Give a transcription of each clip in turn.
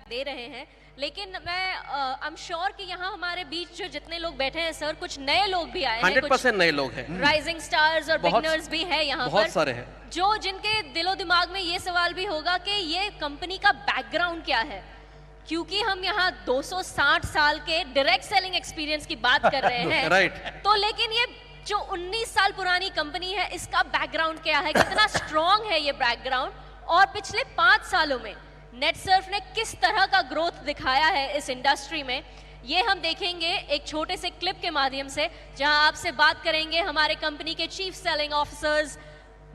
दे रहे हैं, लेकिन मैं आई एम श्योर कि यहाँ हमारे बीच जो जितने लोग बैठे हैं सर, कुछ नए लोग भी आए हैं, 100% नए लोग हैं, राइजिंग स्टार्स और बिगनर्स भी हैं यहाँ पर, बहुत सारे हैं, जो जिनके दिलो दिमाग में ये सवाल भी होगा कि ये कंपनी का बैकग्राउंड क्या है, क्योंकि हम यहाँ 260 साल के डायरेक्ट सेलिंग एक्सपीरियंस की बात कर रहे हैं राइट। तो लेकिन ये जो 19 साल पुरानी कंपनी है, इसका बैकग्राउंड क्या है, कितना स्ट्रॉन्ग है ये बैकग्राउंड, और पिछले 5 सालों में नेटसर्फ ने किस तरह का ग्रोथ दिखाया है इस इंडस्ट्री में, ये हम देखेंगे एक छोटे से क्लिप के माध्यम से, जहां आपसे बात करेंगे हमारे कंपनी के chief selling officers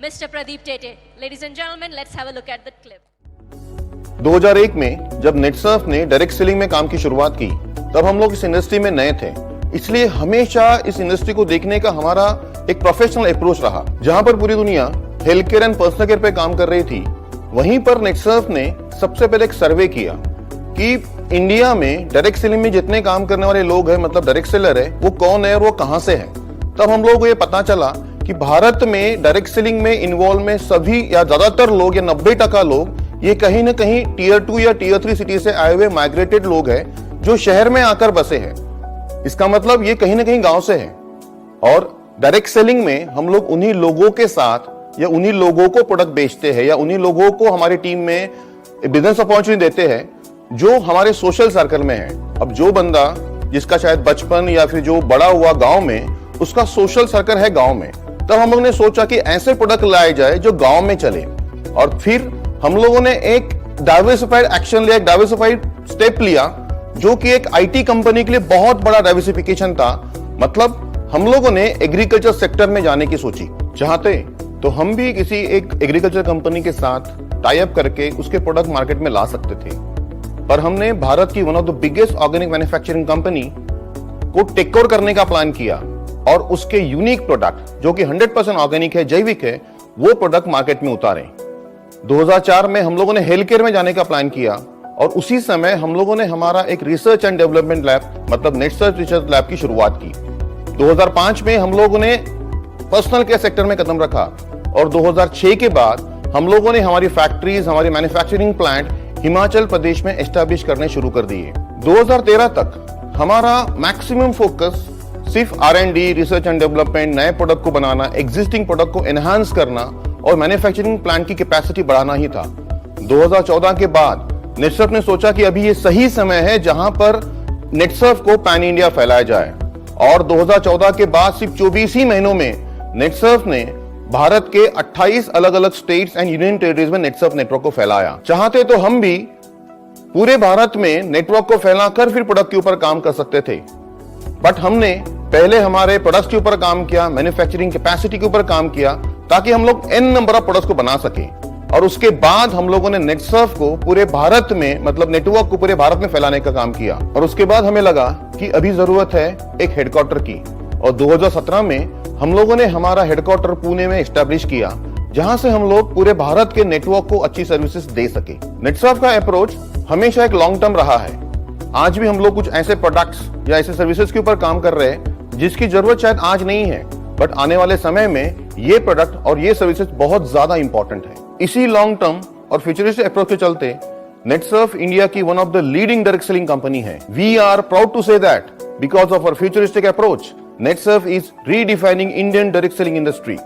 mister Pradeep Tete. Ladies and gentleman, let's have a look at the clip. 2001 में जब नेटसर्फ ने डायरेक्ट सेलिंग में काम की शुरुआत की, तब हम लोग इस इंडस्ट्री में नए थे, इसलिए हमेशा इस इंडस्ट्री को देखने का हमारा एक प्रोफेशनल अप्रोच रहा। जहां पर पूरी दुनिया health care and personal care पे काम कर रही थी, वहीं पर नेटसर्फ ने सबसे पहले एक सर्वे किया कि इंडिया में डायरेक्ट सेलिंग में जितने काम करने वाले लोग हैं, मतलब डायरेक्ट सेलर है, वो कौन है और वो कहां से है। तब हम लोग को ये पता चला कि भारत में डायरेक्ट सेलिंग में इन्वॉल्व में सभी या ज्यादातर लोग या 90% लोग ये कहीं ना कहीं टीयर 2 या टीयर 3 सिटी से आए हुए माइग्रेटेड लोग हैं, जो शहर में आकर बसे हैं। इसका मतलब ये कहीं ना कहीं गांव से है। और डायरेक्ट सेलिंग में हम लोग उन्हीं लोगों के साथ या उन्हीं लोगों को प्रोडक्ट बेचते हैं या उन्हीं लोगों को हमारी टीम में बिजनेस अपॉर्चुनिटी देते हैं जो हमारे सोशल सर्कल में है। अब जो बंदा जिसका शायद बचपन या फिर जो बड़ा हुआ गांव में, उसका सोशल सर्कल है गांव में, तब हम लोग ने सोचा कि ऐसे प्रोडक्ट लाए जाए जो गांव में चले। और फिर हम लोगों ने एक डाइवर्सिफाइड एक्शन लिया, एक डाइवर्सिफाइड स्टेप लिया, जो कि एक आईटी कंपनी के लिए बहुत बड़ा डाइवर्सिफिकेशन था। मतलब हम लोगों ने एग्रीकल्चर सेक्टर में जाने की सोची। चाहते तो हम भी किसी एक एग्रीकल्चर कंपनी के साथ टाई अप करके उसके प्रोडक्ट मार्केट में ला सकते थे, पर हमने भारत की one of the biggest organic manufacturing company को टेक ओवर करने का प्लान किया और उसके यूनिक प्रोडक्ट जो कि 100% ऑर्गेनिक है, जैविक है, वो प्रोडक्ट मार्केट में उतारे। 2004 में हम लोगों ने हेल्थ केयर में जाने का प्लान किया और उसी समय हम लोगों ने हमारा एक रिसर्च एंड डेवलपमेंट लैब, मतलब नेटसर्फ रिसर्च लैब की शुरुआत की। 2005 में हम लोगों ने पर्सनल केयर सेक्टर में कदम रखा और 2006 के बाद हम लोगों ने हमारी फैक्ट्रीज, हमारी मैन्युफैक्चरिंग प्लांट हिमाचल प्रदेश में एस्टैब्लिश करने शुरू कर दिए। 2013 तक हमारा मैक्सिमम फोकस सिर्फ R&D, रिसर्च एंड डेवलपमेंट, नए प्रोडक्ट को बनाना, एग्जिस्टिंग प्रोडक्ट को एनहांस करना और मैन्युफैक्चरिंग प्लांट की कैपेसिटी बढ़ाना ही था। 2014 के बाद नेटसर्फ ने सोचा कि अभी ये सही समय है जहां पर नेटसर्फ को पैन इंडिया फैलाया जाए, और 2014 के बाद सिर्फ 24 ही महीनों में नेटसर्फ ने भारत के 28 अलग अलग स्टेट्स एंड यूनियन टेरिटरीज में नेटसर्फ नेटवर्क को फैलाया। चाहते तो हम भी पूरे भारत में नेटवर्क को फैलाकर फिर प्रोडक्ट के ऊपर काम कर सकते थे, बट हमने पहले हमारे प्रोडक्ट्स के ऊपर काम किया, मैन्युफैक्चरिंग कैपेसिटी के ऊपर काम किया, ताकि हम लोग n नंबर ऑफ प्रोडक्ट्स को बना सके। और उसके बाद हम लोगों ने नेटसर्फ को पूरे भारत में, मतलब नेटवर्क को पूरे भारत में फैलाने का काम किया। और उसके बाद हमें लगा कि अभी जरूरत है एक हेडक्वार्टर की, और 2017 में हम लोगों ने हमारा हेडक्वार्टर पुणे में एस्टैब्लिश किया, जहां से हम लोग पूरे भारत के नेटवर्क को अच्छी सर्विसेज दे सके। नेटसर्फ का अप्रोच हमेशा एक लॉन्ग टर्म रहा है। आज भी हम लोग कुछ ऐसे प्रोडक्ट्स या ऐसे सर्विसेज के ऊपर काम कर रहे हैं जिसकी जरूरत शायद आज नहीं है, बट आने वाले समय में ये प्रोडक्ट और ये सर्विसेज बहुत ज्यादा इंपॉर्टेंट है। इसी लॉन्ग टर्म और फ्यूचरिस्टिक अप्रोच के चलते नेटसर्फ इंडिया की one of the leading direct selling company है। We are proud to say that because of our futuristic approach, Netsurf is redefining Indian direct selling industry.